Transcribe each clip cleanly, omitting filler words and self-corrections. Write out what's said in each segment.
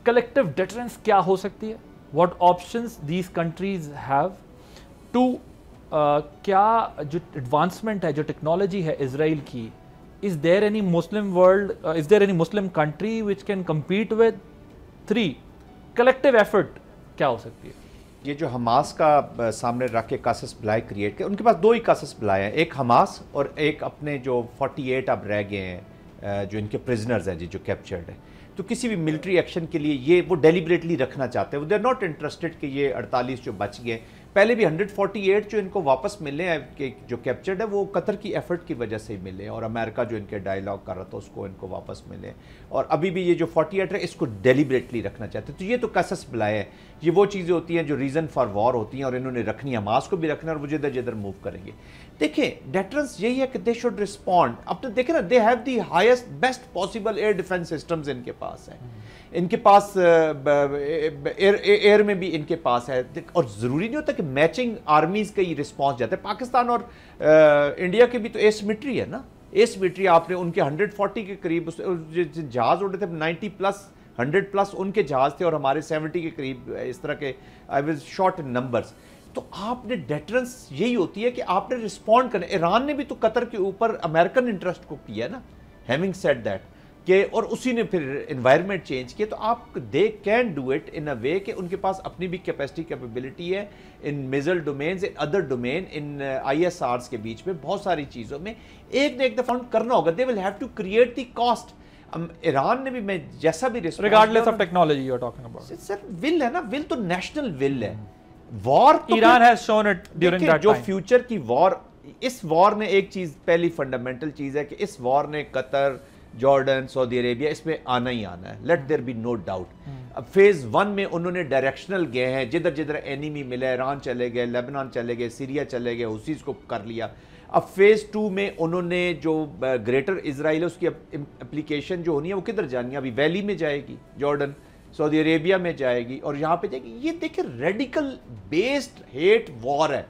Collective deterrence کیا ہو سکتی ہے؟ What options these countries have to کیا جو ایڈوانسمنٹ ہے جو ٹیکنالوجی ہے اسرائیل کی is there any Muslim world is there any Muslim country which can compete with 3 collective effort کیا ہو سکتی ہے؟ یہ جو حماس کا سامنے رکھ کے کاسس بلائی کریٹ کیا، ان کے پاس 2 ہی کاسس بلائے ہیں، ایک حماس اور ایک اپنے جو 48 اب رہ گئے ہیں جو ان کے پرزنرز ہیں جو کیپچرڈ ہیں. تو کسی بھی ملٹری ایکشن کے لیے یہ وہ ڈیلیبریٹلی رکھنا چاہتے ہیں. دے آر ناٹ انٹرسٹڈ کہ یہ 48 جو بچ گئے. پہلے بھی 148 جو ان کو واپس ملے ہیں کہ جو کیپچرڈ ہے وہ قطر کی ایفرٹ کی وجہ سے ہی ملے، اور امریکہ جو ان کے ڈائیلاگ کر رہا تھا اس کو ان کو واپس ملے. اور ابھی بھی یہ جو 48 ہے اس کو ڈیلیبریٹلی رکھنا چاہتے ہیں. تو یہ تو قصص بلائے ہیں، یہ وہ چیزیں ہوتی ہیں جو ریزن فار وار ہوتی ہیں، اور انہوں نے رکھنی، حماس کو بھی رکھنا ہے اور وہ جدھر جدھر موو کریں گے. دیکھیں ڈیٹرنس یہی ہے کہ دے شوڈ رسپونڈ. اب تو دیکھیں نا، they have the highest best possible air defence systems ان کے پاس ہیں، ان کے پاس ایئر میں بھی ان کے پاس ہے. اور ضروری نہیں ہوتا کہ میچنگ آرمیز کا ہی رسپانس جاتا ہے. پاکستان اور انڈیا کے بھی تو ایسیمیٹری ہے نا، ایسیمیٹری. آپ نے ان کے 140 کے قریب جہاز اڑے تھے، 90 پلس 100 پلس ان کے جہاز تھے، اور ہمارے 70 کے قریب اس طرح کے. I was short in numbers. تو آپ نے ڈیٹرنس یہی ہوتی ہے کہ آپ نے رسپونڈ کرنا. ایران نے بھی تو قطر کے اوپر امریکن انٹرسٹ کو کیا نا، ہیونگ سیڈ دیٹ کہ، اور اسی نے پھر انوائرمنٹ چینج کیا. تو آپ they can do it in a way کہ ان کے پاس اپنی بھی کیپیسٹی کیپیبلٹی ہے in missile domains, in other domain, in I S Rs کے بیچ میں بہت ساری چیزوں میں ایک نہ ایک دفعہ کرنا ہوگا. They will have to create the cost. Iran نے بھی، میں جیسا بھی regardless of technology you are talking about, sir will ہے نا، ول تو نیشنل ول ہے. War Iran has shown it during that جو فیوچر کی وار، اس وار نے ایک چیز پہلی فنڈامنٹل چیز ہے کہ اس وار نے قطر، جارڈن، سعودی عربیہ اس میں آنا ہی آنا ہے. Let there be no doubt. اب فیز 1 میں انہوں نے ڈائریکشنل گئے ہیں، جدھر جدھر اینیمی ملا، ایران چلے گئے، لیبنان چلے گئے، سیریا چلے گئے، حوثیز کو کر لیا. اب فیز 2 میں انہوں نے جو گریٹر اسرائیل ہے اس کی اپلیکیشن جو ہونی ہے وہ کدھر جانی ہے؟ ابھی ویلی میں جائے گی، جارڈن، سعودی عربیہ میں جائے گی، اور یہاں پہ جائے گی. یہ دیکھیں ریڈیکل بیسڈ ہیٹ وار ہے.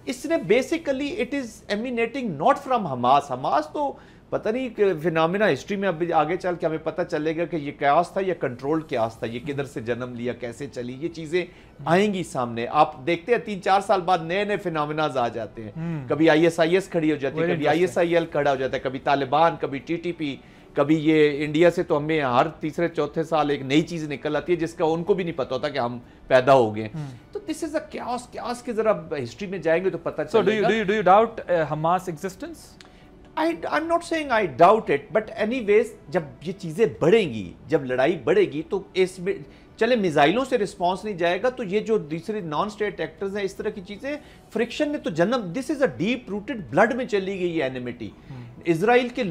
اس نے basically it is emanating not from Hamas. Hamas تو پتہ نہیں فینامنا ہسٹری میں اب آگے چل کے ہمیں پتہ چلے گا کہ یہ قیاس تھا یا کنٹرول قیاس تھا، یہ کدھر سے جنم لیا، کیسے چلی. یہ چیزیں آئیں گی سامنے. آپ دیکھتے ہیں 3-4 سال بعد نئے نئے فینامناز آ جاتے ہیں. کبھی ISIS کھڑی ہو جاتی ہے، کبھی ISIL کھڑا ہو جاتا ہے، کبھی طالبان، کبھی TTP، کبھی یہ انڈیا سے. تو ہمیں ہر 3-4 سال ایک نئی چیز نکل آتی ہے جس کا ان کو بھی نہیں پتا ہوتا کہ ہم پیدا ہو گئے. تو دس از اے قیاس کے ذرا ہسٹری میں جائیں گے تو پتہ چلے گا. Do you doubt Hamas existence? I'm not saying I doubt it, but anyways جب یہ چیزیں بڑھیں گی، جب لڑائی بڑھے گی تو اس میں چلے میزائلوں سے رسپانس نہیں جائے گا. تو یہ جو دوسرے نان اسٹیٹ ایکٹرز ہیں، اس طرح کی چیزیں، فرکشن نے تو جنم، دس از اے ڈیپ روٹڈ بلڈ میں چلی گئی یہ اینیمیٹی. اسرائیل کے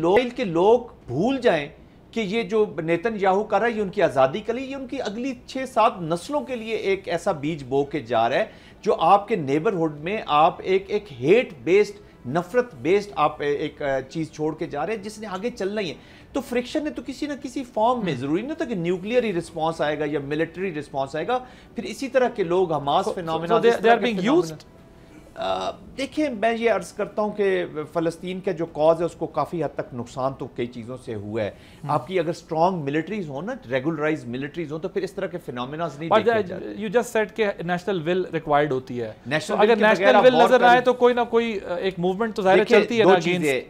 لوگ بھول جائیں کہ یہ جو نیتن یاہو کر رہا ہے یہ ان کی آزادی کے لیے، یہ ان کی اگلی 6-7 نسلوں کے لیے ایک ایسا بیج بو کے جا رہا ہے جو آپ کے نیبرہڈ میں آپ ایک ہیٹ بیسڈ، نفرت بیسڈ آپ ایک چیز چھوڑ کے جا رہے ہیں جس نے آگے چلنا ہی ہے. تو فرکشن نے تو کسی نہ کسی فارم میں، ضروری نہیں تھا کہ نیوکلیئر ہی رسپانس آئے گا یا ملٹری رسپانس آئے گا. پھر اسی طرح کے لوگ حماس فینومینا دیکھیں. میں یہ عرض کرتا ہوں کہ فلسطین کا جو کاز ہے اس کو کافی حد تک نقصان تو کئی چیزوں سے ہوا ہے. آپ کی اگر اسٹرانگ ملٹریز ہوں نا، ریگولرائز ملٹریز ہوں، تو پھر اس طرح کے فینومیناز نہیں دیکھے جاتے. یو جسٹ سیڈ کہ نیشنل ول ریکوائرڈ ہوتی ہے. اگر نیشنل ول نظر آئے تو کوئی نہ کوئی ایک موومنٹ تو ظاہر چلتی ہے نا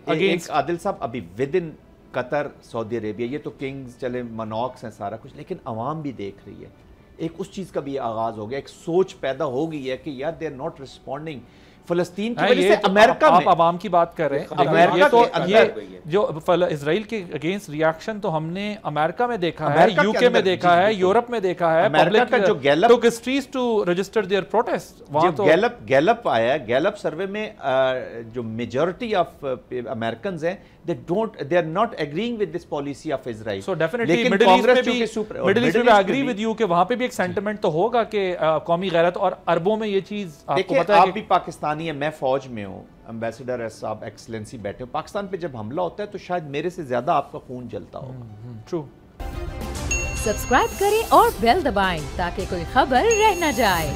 اگینسٹ. عادل صاحب ابھی ود ان قطر، سعودی عربیہ، یہ تو کنگز چلے مناکس ہیں سارا کچھ، لیکن عوام بھی دیکھ رہی ہے. ایک اس چیز کا بھی آغاز ہو گیا، ایک سوچ پیدا ہو گئی ہے کہ یار دے آر ناٹ رسپونڈنگ. فلسطین کی وجہ سے امریکہ میں، آپ عوام کی بات کر رہے ہیں، یہ جو اسرائیل کے اگینسٹ ریاکشن تو ہم نے امریکہ میں دیکھا ہے، UK میں دیکھا ہے، یورپ میں دیکھا ہے. امریکہ کا جو took streets to register their protest. جو گیلپ آیا ہے، گیلپ سروے میں جو میجورٹی آف امریکنز ہیں they are not agreeing with this policy of Israel. So definitely Middle East میں بھی agree with you کہ وہاں پہ بھی ایک سینٹیمنٹ تو ہوگا کہ قومی غیرت. اور عربوں میں یہ چیز آپ کو پتہ ہے، آپ بھی پاکستانی ہیں، میں فوج میں ہوں، امبیسڈر صاحب ایکسلنسی بیٹھے ہوں. پاکستان پہ جب حملہ ہوتا ہے تو شاید میرے سے زیادہ آپ کا خون جلتا ہوگا. ٹرو. سبسکرائب کریں اور بیل دبائیں تاکہ کوئی خبر رہ نہ جائے.